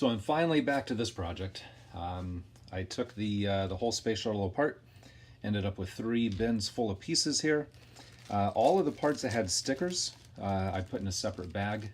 So I'm finally back to this project. I took the whole space shuttle apart, ended up with 3 bins full of pieces here. All of the parts that had stickers, I put in a separate bag,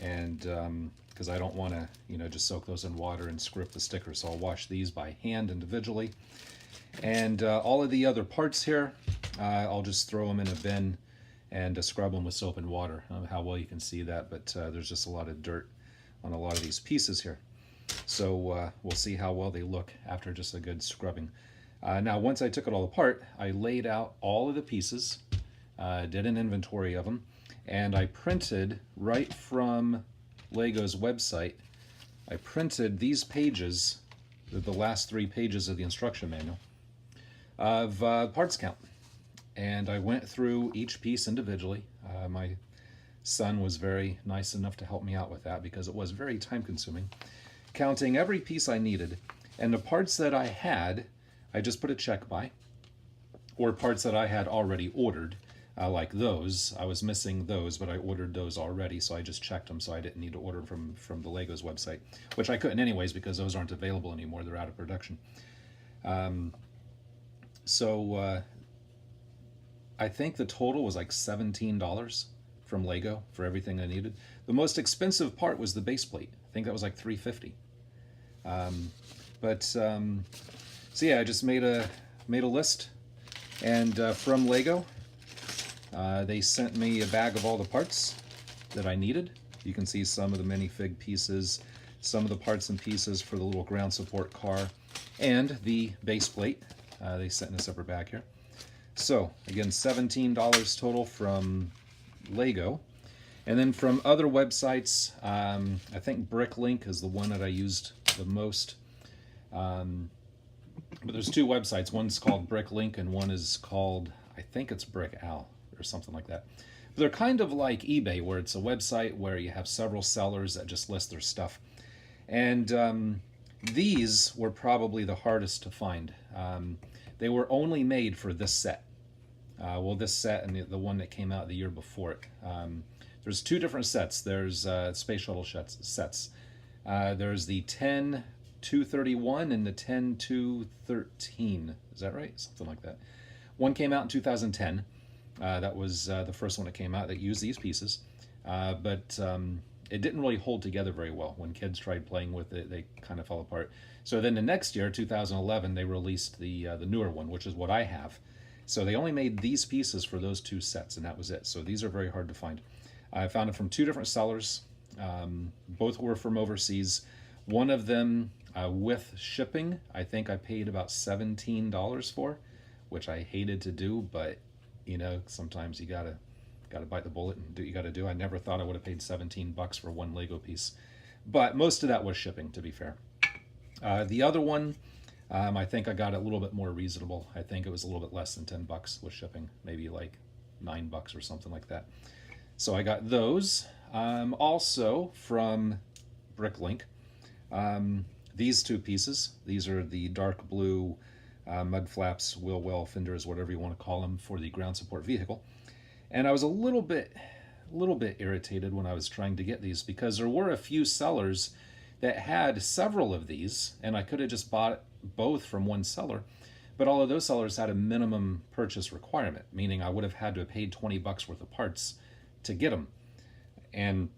and because I don't want to, just soak those in water and screw up the stickers, so I'll wash these by hand individually. And all of the other parts here, I'll just throw them in a bin and scrub them with soap and water. I don't know how well you can see that, but there's just a lot of dirt on a lot of these pieces here. So we'll see how well they look after just a good scrubbing. Now, once I took it all apart, I laid out all of the pieces, did an inventory of them, and I printed right from Lego's website. I printed these pages, the last 3 pages of the instruction manual, of parts count. And I went through each piece individually. My son was very nice enough to help me out with that because it was very time consuming. Counting every piece I needed, and the parts that I had, I just put a check by, or parts that I had already ordered, like those. I was missing those, but I ordered those already, so I just checked them, so I didn't need to order from the Legos website, which I couldn't anyways because those aren't available anymore. They're out of production. I think the total was like $17 from Lego for everything I needed. The most expensive part was the base plate. I think that was like $350. So yeah, I just made a list, and from Lego, they sent me a bag of all the parts that I needed. You can see some of the minifig pieces, some of the parts and pieces for the little ground support car, and the base plate. They sent in a separate bag here. So again, $17 total from Lego. And then from other websites, I think Bricklink is the one that I used the most. But there's 2 websites. One's called Bricklink and one is called, I think it's BrickOwl or something like that. But they're kind of like eBay, where it's a website where you have several sellers that just list their stuff. And these were probably the hardest to find. They were only made for this set. Well, this set and the one that came out the year before it. There's 2 different sets. There's space shuttle sets. There's the 10-231 and the 10-213. Is that right? Something like that. One came out in 2010. That was the first one that came out that used these pieces. But it didn't really hold together very well. When kids tried playing with it, they kind of fell apart. So then the next year, 2011, they released the newer one, which is what I have. So they only made these pieces for those 2 sets, and that was it. So these are very hard to find. I found them from 2 different sellers. Both were from overseas. One of them, with shipping, I think I paid about $17 for, which I hated to do, but sometimes you gotta bite the bullet and do what you gotta do. I never thought I would have paid $17 for one Lego piece, but most of that was shipping, to be fair. The other one, I think I got it a little bit more reasonable. I think it was a little bit less than $10 with shipping, maybe like $9 or something like that. So I got those. Also from Bricklink, these 2 pieces. These are the dark blue mud flaps, wheel well fenders, whatever you want to call them, for the ground support vehicle. And I was a little bit irritated when I was trying to get these because there were a few sellers that had several of these, and I could have just bought both from one seller, but all of those sellers had a minimum purchase requirement, meaning I would have had to have paid $20 worth of parts to get them. And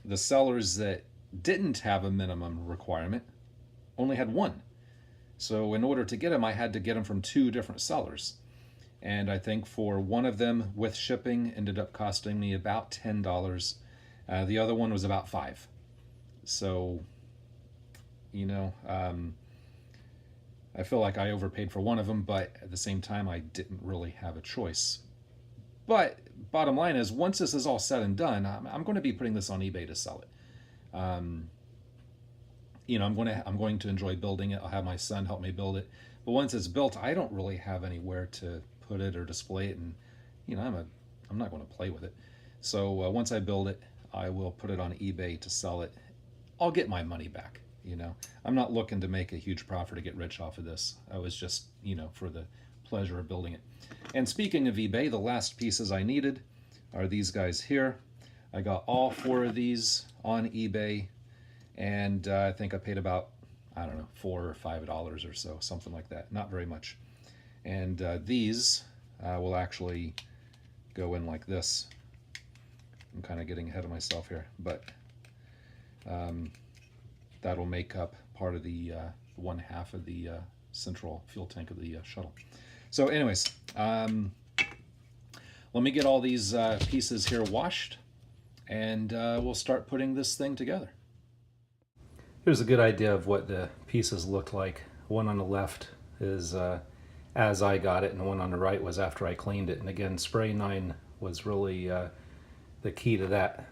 the sellers that didn't have a minimum requirement only had one. So in order to get them, I had to get them from 2 different sellers. And I think for one of them with shipping ended up costing me about $10. The other one was about $5. So, I feel like I overpaid for one of them, but at the same time, I didn't really have a choice. But bottom line is, once this is all said and done, I'm going to be putting this on eBay to sell it. I'm going to enjoy building it. I'll have my son help me build it. But once it's built, I don't really have anywhere to put it or display it, and I'm not going to play with it. So once I build it, I will put it on eBay to sell it. I'll get my money back. I'm not looking to make a huge profit or get rich off of this. I was just, for the pleasure of building it. And speaking of eBay, the last pieces I needed are these guys here. I got all 4 of these on eBay, and I think I paid about, I don't know, $4 or $5 or so, something like that. Not very much. And these will actually go in like this. I'm kind of getting ahead of myself here, but that'll make up part of the one half of the central fuel tank of the shuttle. So anyways, let me get all these pieces here washed, and we'll start putting this thing together. Here's a good idea of what the pieces looked like. One on the left is as I got it, and the one on the right was after I cleaned it. And again, Spray 9 was really the key to that.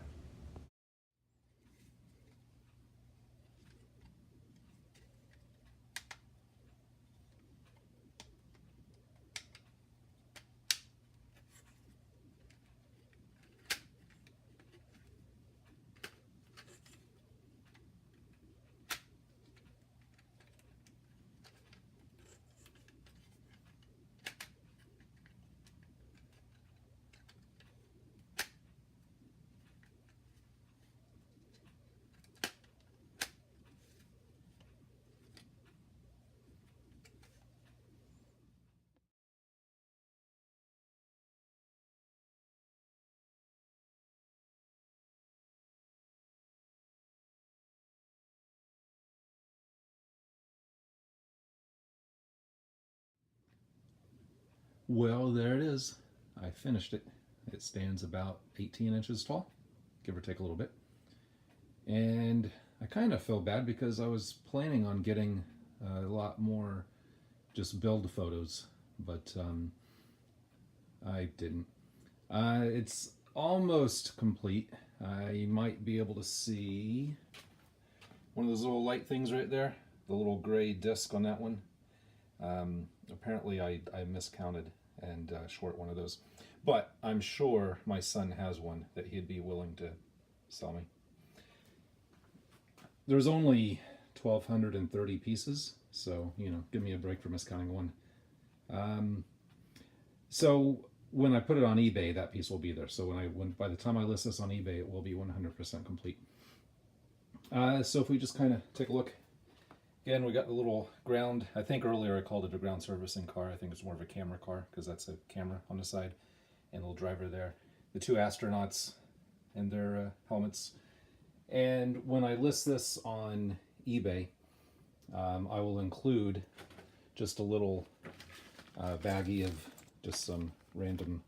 Well, there it is. I finished it. It stands about 18 inches tall, give or take a little bit. And I kind of feel bad because I was planning on getting a lot more just build photos, but I didn't. It's almost complete. You might be able to see one of those little light things right there, the little gray disc on that one. Apparently I miscounted and short one of those, but I'm sure my son has one that he'd be willing to sell me. There's only 1,230 pieces, so give me a break for miscounting one. So when I put it on eBay, that piece will be there. So by the time I list this on eBay, it will be 100% complete. So if we just kind of take a look. Again, we got the little ground, I think earlier I called it a ground servicing car. I think it's more of a camera car because that's a camera on the side and a little driver there. The two astronauts and their helmets. And when I list this on eBay, I will include just a little baggie of just some random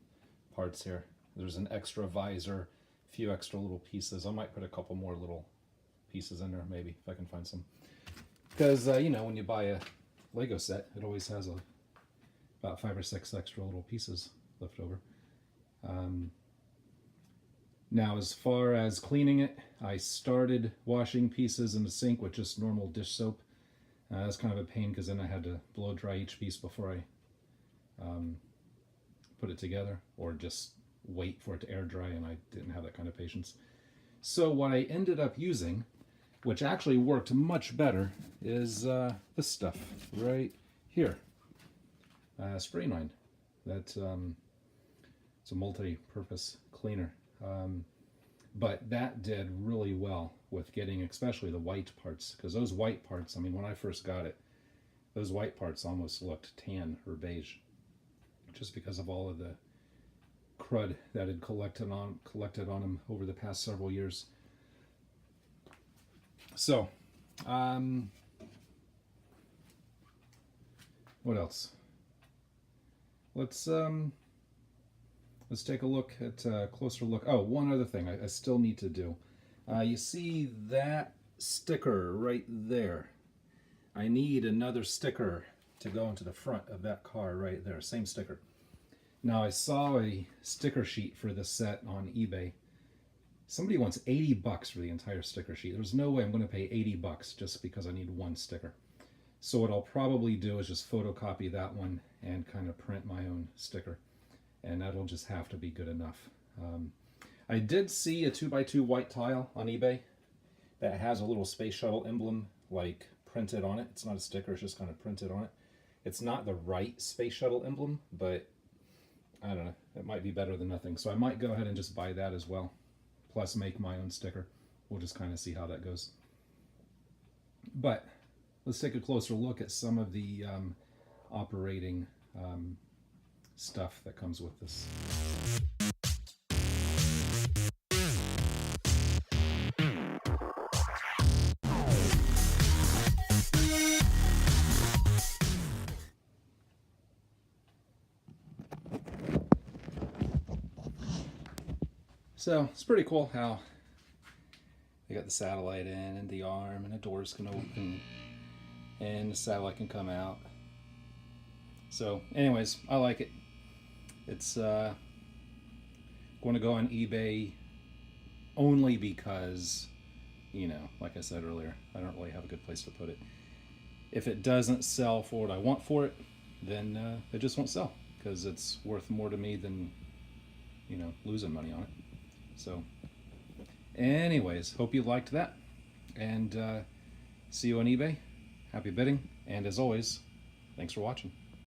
parts here. There's an extra visor, a few extra little pieces. I might put a couple more little pieces in there maybe if I can find some. Because, when you buy a Lego set, it always has about 5 or 6 extra little pieces left over. Now, as far as cleaning it, I started washing pieces in the sink with just normal dish soap. That's kind of a pain because then I had to blow dry each piece before I put it together, or just wait for it to air dry, and I didn't have that kind of patience. So what I ended up using, which actually worked much better, is this stuff right here. Spray 9. It's a multi-purpose cleaner. But that did really well with getting especially the white parts, because those white parts, when I first got it, those white parts almost looked tan or beige, just because of all of the crud that had collected on them over the past several years. So, what else? Let's take a look at a closer look. Oh, one other thing I still need to do. You see that sticker right there? I need another sticker to go into the front of that car right there. Same sticker. Now, I saw a sticker sheet for this set on eBay. Somebody wants $80 for the entire sticker sheet. There's no way I'm going to pay $80 just because I need one sticker. So what I'll probably do is just photocopy that one and kind of print my own sticker. And that'll just have to be good enough. I did see a 2x2 white tile on eBay that has a little space shuttle emblem like printed on it. It's not a sticker, it's just kind of printed on it. It's not the right space shuttle emblem, but I don't know, it might be better than nothing. So I might go ahead and just buy that as well, plus make my own sticker. We'll just kind of see how that goes. But let's take a closer look at some of the operating stuff that comes with this. So it's pretty cool how they got the satellite in and the arm and the doors can open and the satellite can come out. So anyways, I like it. It's going to go on eBay only because, you know, like I said earlier, I don't really have a good place to put it. If it doesn't sell for what I want for it, then it just won't sell because it's worth more to me than, you know, losing money on it. So anyways, hope you liked that, and see you on eBay. Happy bidding, and as always, thanks for watching.